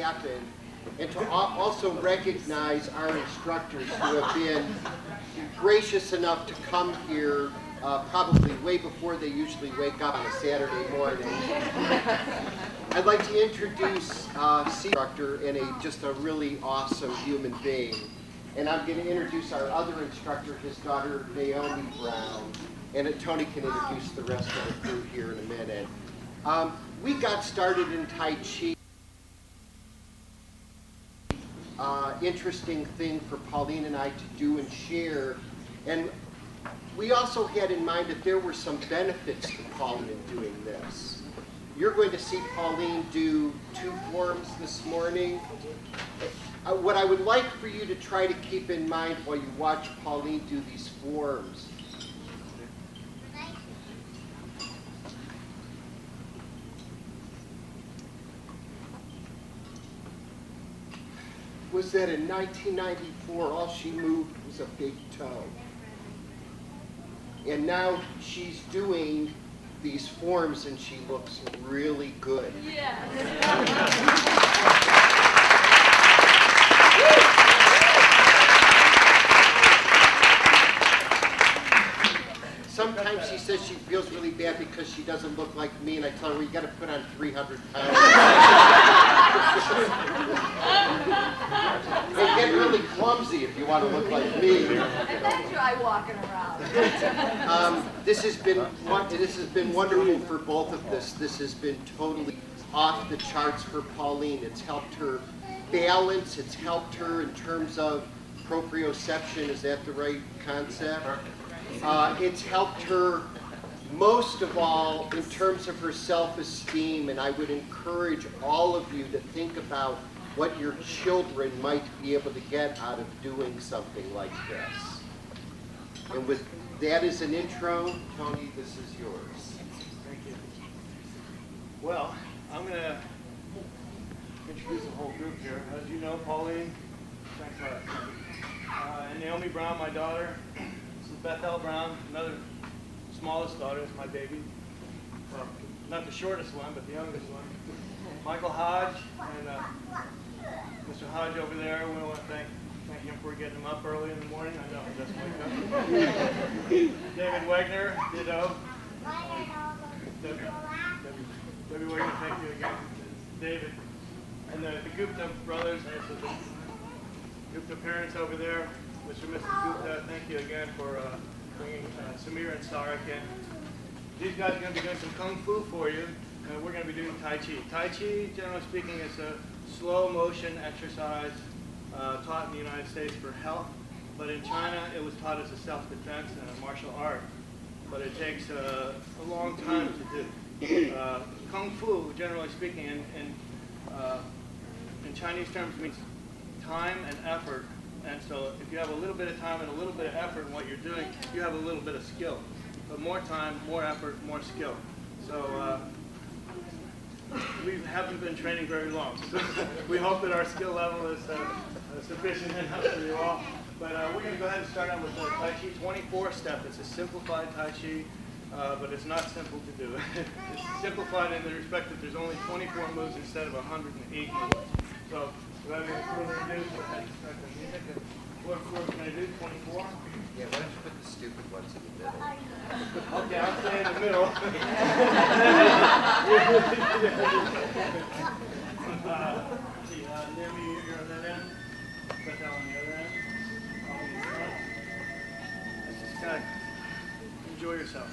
happen, and to also recognize our instructors who have been gracious enough to come here probably way before they usually wake up on a Saturday morning. I'd like to introduce Siegel instructor and just a really awesome human being. And I'm going to introduce our other instructor, his daughter Naomi Brown. And Tony can introduce the rest of the crew here in a minute. We got started in Tai Chi. Interesting thing for Pauline and I to do and share. And we also had in mind that there were some benefits to Pauline in doing this. You're going to see Pauline do 2 forms this morning. What I would like for you to try to keep in mind while you watch Pauline do these forms was that in 1994, all she moved was a big toe. And now she's doing these forms and she looks really good. Yeah. Sometimes she says she feels really bad because she doesn't look like me, and I tell her, you got to put on 300 pounds. And get really clumsy if you want to look like me. And then try walking around. This has been wonderful for both of us. This has been totally off the charts for Pauline. It's helped her balance. It's helped her in terms of proprioception. Is that the right concept? It's helped her most of all in terms of her self-esteem, and I would encourage all of you to think about what your children might be able to get out of doing something like this. And with that as an intro, Tony, this is yours. Thank you. Well, I'm going to introduce the whole group here. As you know, Pauline, thanks a lot. And Naomi Brown, my daughter. This is Bethel Brown, another smallest daughter, is my baby. Well, not the shortest one, but the youngest one. Michael Hodge, and Mr. Hodge over there, we want to thank him for getting him up early in the morning. I know he doesn't wake up. David Wegner, ditto. Debbie Wegner, thank you again. David. And the Gupta brothers, the Gupta parents over there. Mr. and Mrs. Gupta, thank you again for bringing Samir and Sarek in. These guys are going to be doing some Kung Fu for you. We're going to be doing Tai Chi. Tai Chi, generally speaking, is a slow motion exercise taught in the United States for health. But in China, it was taught as a self-defense and a martial art. But it takes a long time to do. Kung Fu, generally speaking, in Chinese terms, means time and effort. And so if you have a little bit of time and a little bit of effort in what you're doing, you have a little bit of skill. But more time, more effort, more skill. So we haven't been training very long. So we hope that our skill level is sufficient enough for you all. But we're going to go ahead and start out with the Tai Chi 24-step. It's a simplified Tai Chi, but it's not simple to do. It's simplified in the respect that there's only 24 moves instead of 108 moves. So without any further ado, go ahead and start the music. What course can I do? 24? Yeah, why don't you put the stupid ones in the middle? Okay, I'll stay in the middle. See, Naomi, you're on that end. Put that on the other end. I'll be in front. Just kind of enjoy yourself.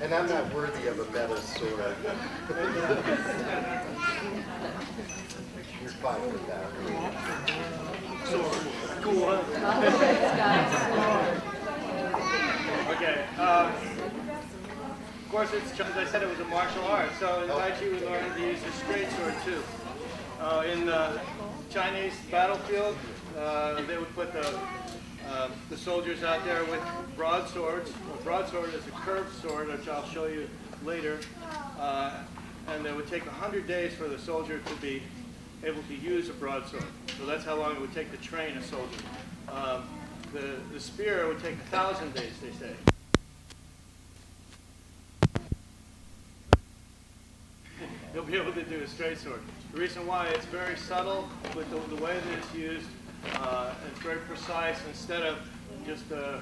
And I'm not worthy of a metal sword. You're fine with that. Sword. Cool. Okay. Of course, it's, as I said, it was a martial art. So in Tai Chi, we learned to use a straight sword too. In the Chinese battlefield, they would put the soldiers out there with broadswords. A broadsword is a curved sword, which I'll show you later. And it would take 100 days for the soldier to be able to use a broadsword. So that's how long it would take to train a soldier. The spear would take 1,000 days, they say. You'll be able to do a straight sword. The reason why, it's very subtle with the way that it's used. It's very precise instead of just a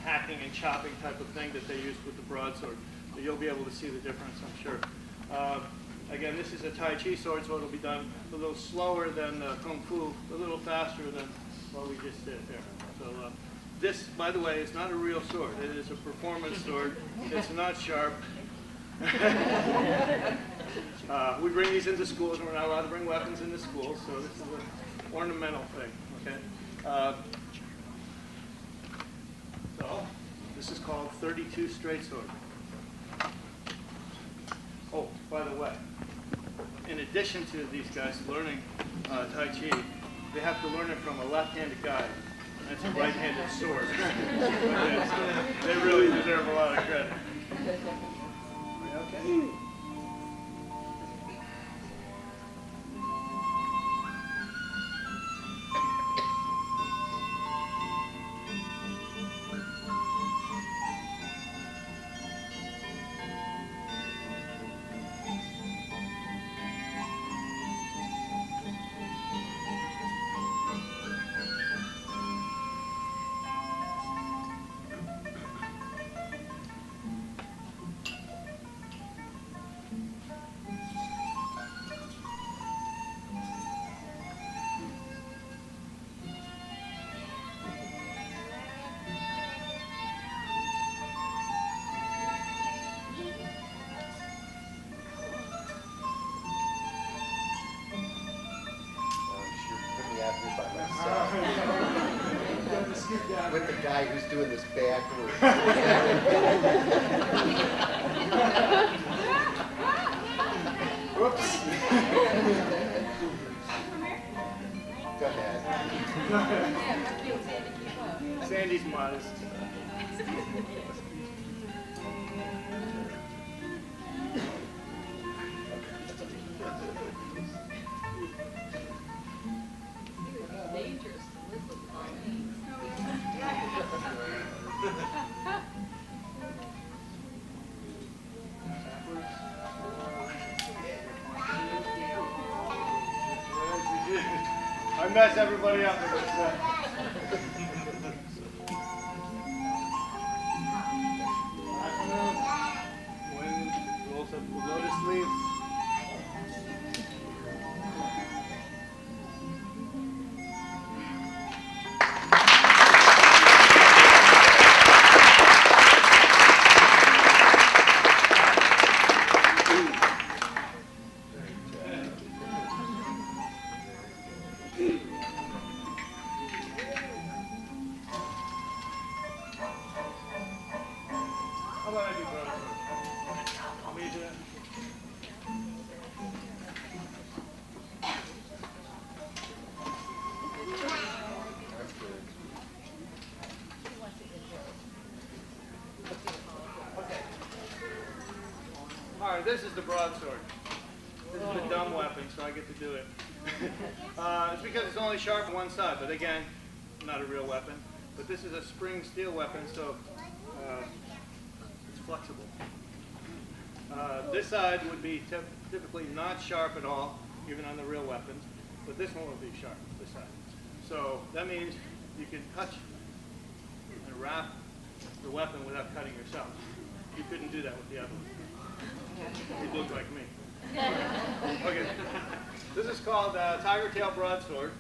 hacking and chopping type of thing that they use with the broadsword. So you'll be able to see the difference, I'm sure. Again, this is a Tai Chi sword, so it'll be done a little slower than Kung Fu, a little faster than what we just did there. So this, by the way, is not a real sword. It is a performance sword. It's not sharp. We bring these into schools, and we're not allowed to bring weapons into schools, so this is an ornamental thing. Okay. So this is called 32 straight sword. Oh, by the way, in addition to these guys learning Tai Chi, they have to learn it from a left-handed guy. That's a right-handed sword. So they really deserve a lot of credit. Okay. With the guy who's doing this backwards. Whoops. Go ahead. Sandy's modest. Dangerous to live with Pauline. I mess everybody up with this stuff. When rolls up the lotus sleeves. How about I do broadsword? Want me to do that? Okay. All right, this is the broadsword. This is the dumb weapon, so I get to do it. It's because it's only sharp on one side, but again, not a real weapon. But this is a spring steel weapon, so it's flexible. This side would be typically not sharp at all, even on the real weapons, but this one will be sharp, this side. So that means you can touch and wrap the weapon without cutting yourself. You couldn't do that with the other one. You look like me. Okay, this is called Tiger Tail Broadsword.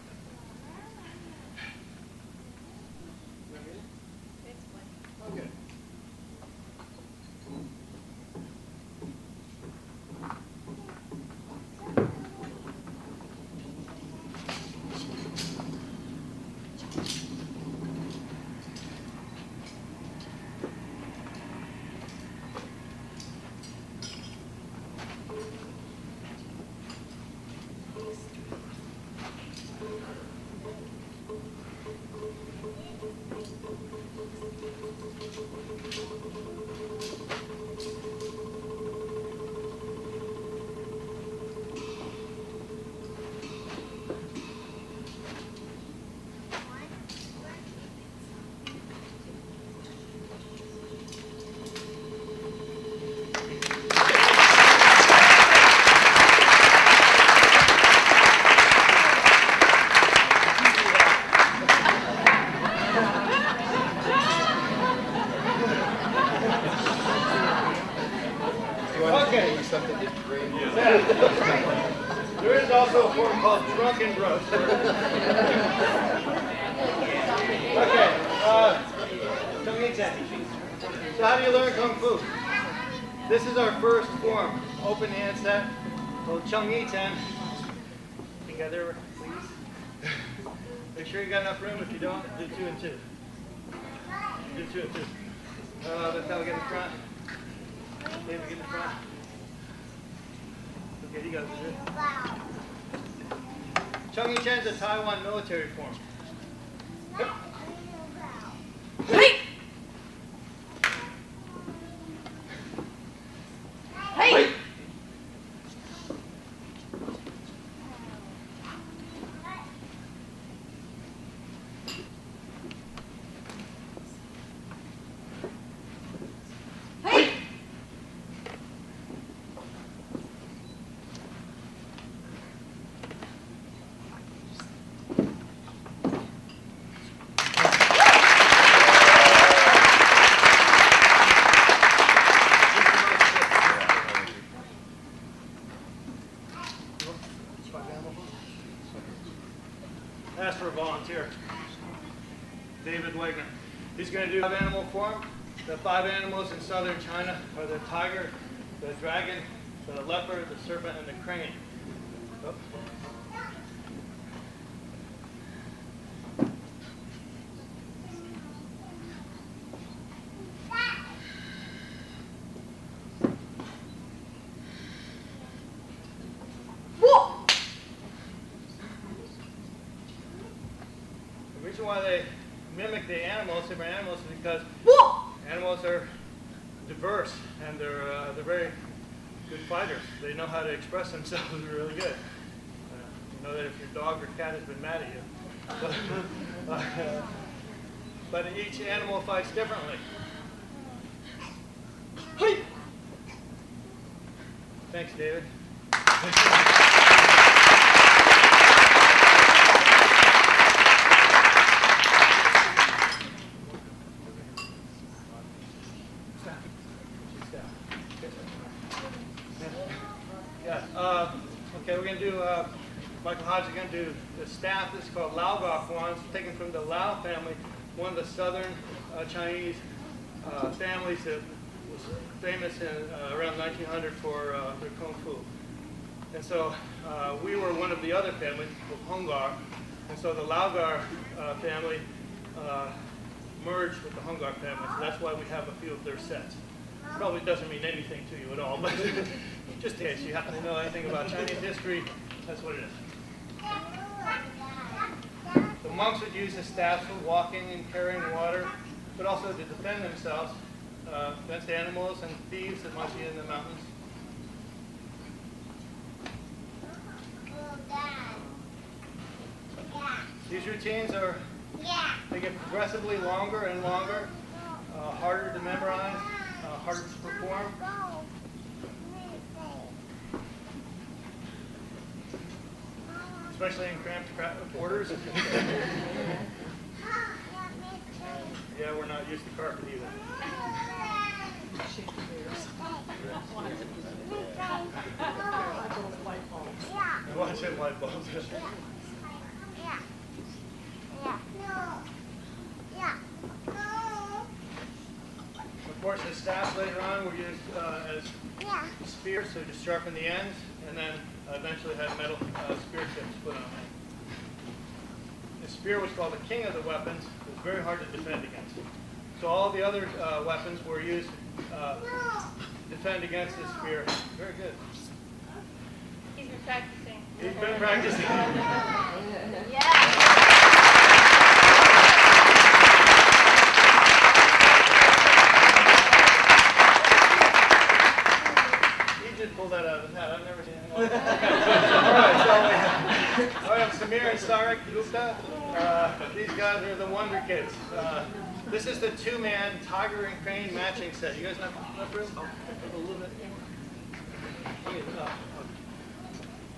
Okay. walking broadsword. Okay, Chong-Yi-Chen. So how do you learn Kung Fu? This is our first form, open hand set. So Chong-Yi-Chen. Together, please. Make sure you got enough room. If you don't, do 2 and 2. Do 2 and 2. That's how we get in front. David, get in front. Okay, you guys are good. Chong-Yi-Chen is a Taiwan military form. Hey! Hey! Ask for a volunteer. David Wagner. He's going to do 5 animal form. The 5 animals in southern China are the tiger, the dragon, the leopard, the serpent, and the crane. Oh. The reason why they mimic the animals, different animals, is because animals are diverse and they're very good fighters. They know how to express themselves really good. You know that if your dog or cat has been mad at you. But each animal fights differently. Thanks, David. Okay, we're going to do, Michael Hodge is going to do the staff. This is called Lao Ga Quan. It's taken from the Lao family, one of the southern Chinese families that was famous in around 1900 for their Kung Fu. And so we were one of the other families, called Hongar. And so the Lao Ga family merged with the Hongar family. So that's why we have a few of their sets. Probably doesn't mean anything to you at all, but just in case you happen to know anything about Chinese history, that's what it is. The monks would use the staffs for walking and carrying water, but also to defend themselves against animals and thieves that might be in the mountains. These routines they get progressively longer and longer, harder to memorize, harder to perform. Especially in cramped quarters. Yeah, we're not used to carpet either. Watch him light bulbs. Of course, the staffs later on were used as spears, so to sharpen the ends, and then eventually had metal spear tips put on it. The spear was called the king of the weapons. It was very hard to defend against. So all the other weapons were used to defend against the spear. Very good. He's been practicing. He's been practicing. Yeah. Pull that out of his hat. I've never seen anything like that. All right, so we have Samir and Sarek Gupta. These guys are the Wonder Kids. This is the 2-man tiger and crane matching set. You guys have enough room? A little bit.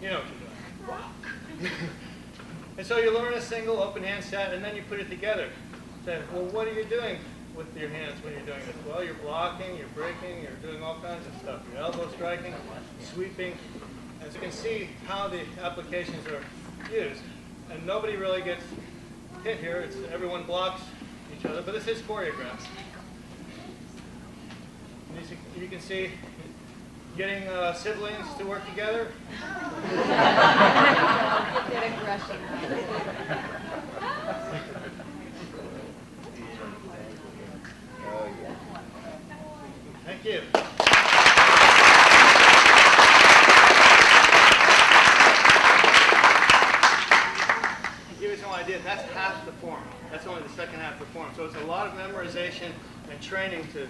You know what you're doing. And so you learn a single open hand set, and then you put it together. Say, well, what are you doing with your hands when you're doing this? Well, you're blocking, you're breaking, you're doing all kinds of stuff. Your elbow striking, sweeping. As you can see how the applications are used. And nobody really gets hit here. Everyone blocks each other, but this is choreographed. And as you can see, getting siblings to work together. Get that aggression Thank you. To give you some idea, that's half the form. That's only the second half of the form. So it's a lot of memorization and training to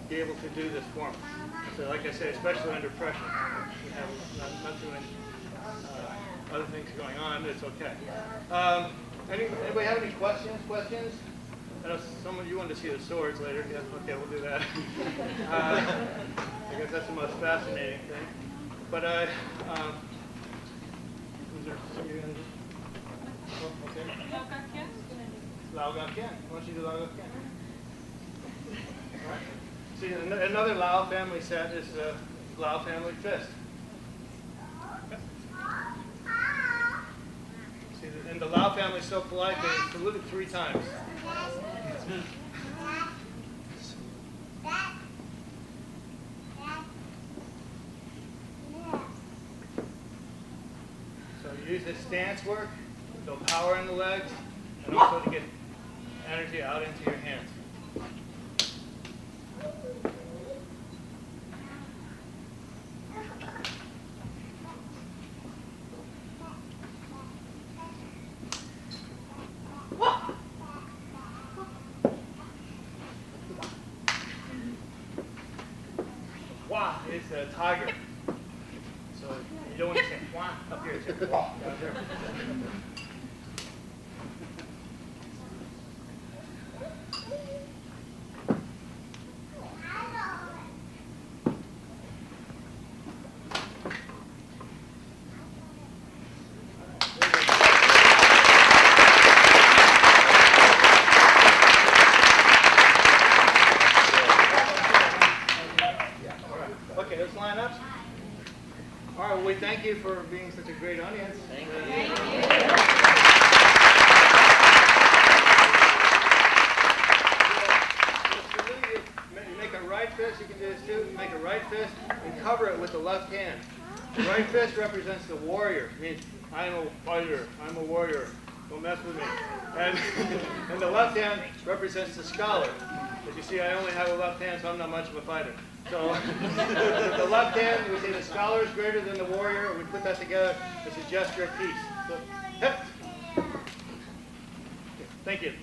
be able to do this form. So like I say, especially under pressure. We have not too many other things going on, it's okay. Anybody have any questions? I know some of you want to see the swords later. Yeah, okay, we'll do that. I guess that's the most fascinating thing. But is there something you're going to do? Oh, okay. Lao Ga Kien. Why don't you do Lao Ga Kien? All right. See, another Lao family set is Lao family fist. See, and the Lao family is so polite they salute 3 times. So you use this stance work to build power in the legs and also to get energy out into your hands. Wah is a tiger. So you don't want to say wah up here, it's wah down there. Okay, let's line up. All right, well, we thank you for being such a great audience. Thank you. You make a right fist, you can do this too. You make a right fist and cover it with the left hand. The right fist represents the warrior. It means, I'm a fighter, I'm a warrior, don't mess with me. And the left hand represents the scholar. As you see, I only have a left hand, so I'm not much of a fighter. So with the left hand, we say the scholar is greater than the warrior. We put that together as a gesture of peace. So, hip. Thank you.